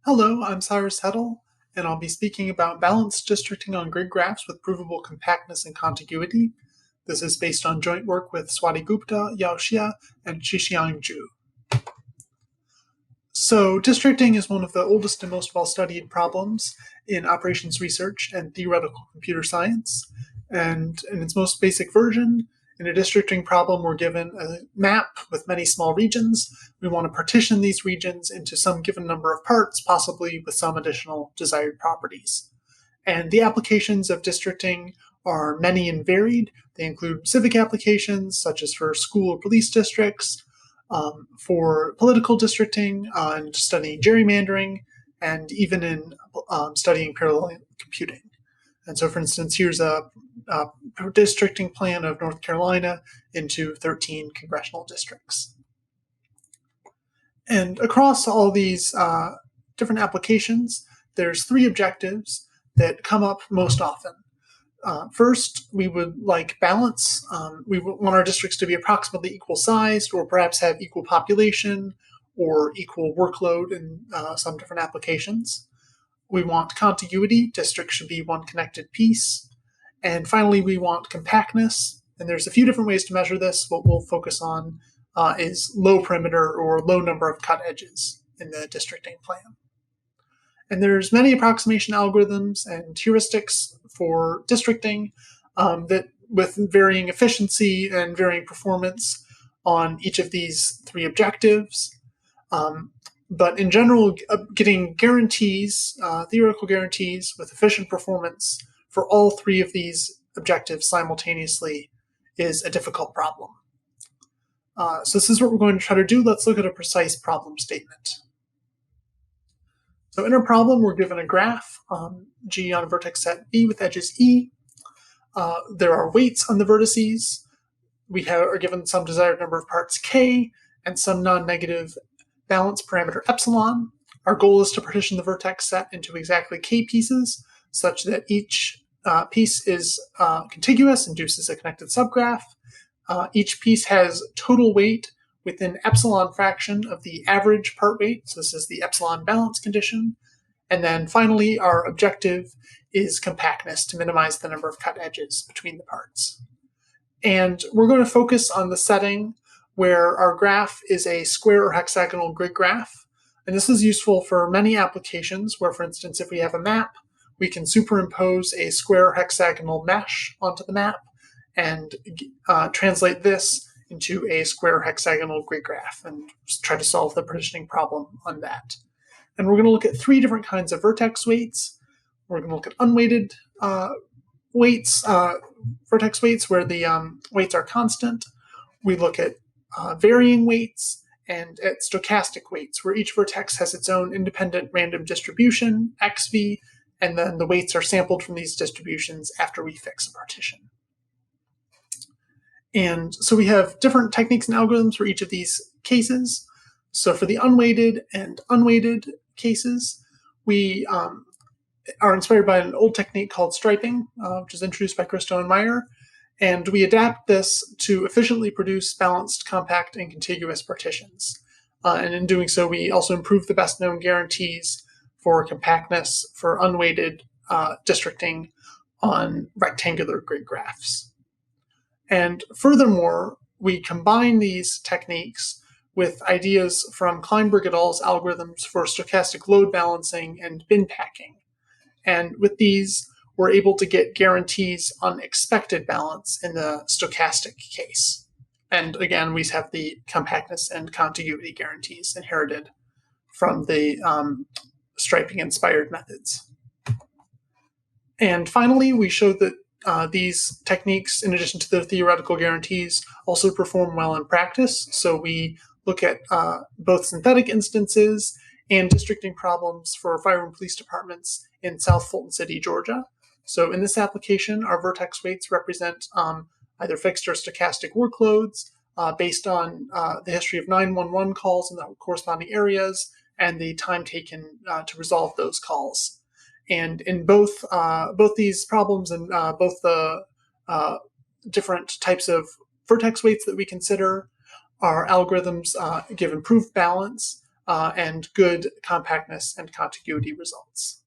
Hello, I'm Cyrus Hettle, and I'll be speaking about balanced districting on grid graphs with provable compactness and contiguity. This is based on joint work with Swati Gupta, Yao Xia, and Shixiang Zhu. So, districting is one of the oldest and most well-studied problems in operations research and theoretical computer science. And in its most basic version, in a districting problem, we're given a map with many small regions. We want to partition these regions into some given number of parts, possibly with some additional desired properties. And the applications of districting are many and varied. They include civic applications, such as for school or police districts, for political districting and studying gerrymandering, and even in studying parallel computing. And so, for instance, here's a districting plan of North Carolina into 13 congressional districts. And across all these different applications, there's three objectives that come up most often. First, we would like balance. We want our districts to be approximately equal sized, or perhaps have equal population or equal workload in some different applications. We want contiguity. Districts should be one connected piece. And finally, we want compactness. And there's a few different ways to measure this. What we'll focus on is low perimeter or low number of cut edges in the districting plan. And there's many approximation algorithms and heuristics for districting that with varying efficiency and varying performance on each of these three objectives. But in general, getting guarantees, theoretical guarantees with efficient performance for all three of these objectives simultaneously is a difficult problem. So this is what we're going to try to do. Let's look at a precise problem statement. So in our problem, we're given a graph, G on a vertex set B with edges E. There are weights on the vertices. We are given some desired number of parts K and some non-negative balance parameter epsilon. Our goal is to partition the vertex set into exactly K pieces such that each piece is contiguous, induces a connected subgraph. Each piece has total weight within epsilon fraction of the average part weight. So this is the epsilon balance condition. And then finally, our objective is compactness to minimize the number of cut edges between the parts. And we're going to focus on the setting where our graph is a square or hexagonal grid graph. And this is useful for many applications where, for instance, if we have a map, we can superimpose a square or hexagonal mesh onto the map and translate this into a square hexagonal grid graph and try to solve the partitioning problem on that. And we're going to look at three different kinds of vertex weights. We're going to look at unweighted weights, vertex weights where the weights are constant. We look at varying weights and at stochastic weights where each vertex has its own independent random distribution, xv, and then the weights are sampled from these distributions after we fix a partition. And so we have different techniques and algorithms for each of these cases. So for the unweighted and unweighted cases, we are inspired by an old technique called striping, which is introduced by Christo and Meyer. And we adapt this to efficiently produce balanced, compact, and contiguous partitions. And in doing so, we also improve the best known guarantees for compactness for unweighted districting on rectangular grid graphs. And furthermore, we combine these techniques with ideas from Kleinberg et al.'s algorithms for stochastic load balancing and bin packing. And with these, we're able to get guarantees on expected balance in the stochastic case. And again, we have the compactness and contiguity guarantees inherited from the striping-inspired methods. And finally, we show that these techniques, in addition to the theoretical guarantees, also perform well in practice. So we look at both synthetic instances and districting problems for fire and police departments in South Fulton City, Georgia. So in this application, our vertex weights represent either fixed or stochastic workloads based on the history of 911 calls in the corresponding areas and the time taken to resolve those calls. And in both these problems and both the different types of vertex weights that we consider, our algorithms give improved balance and good compactness and contiguity results.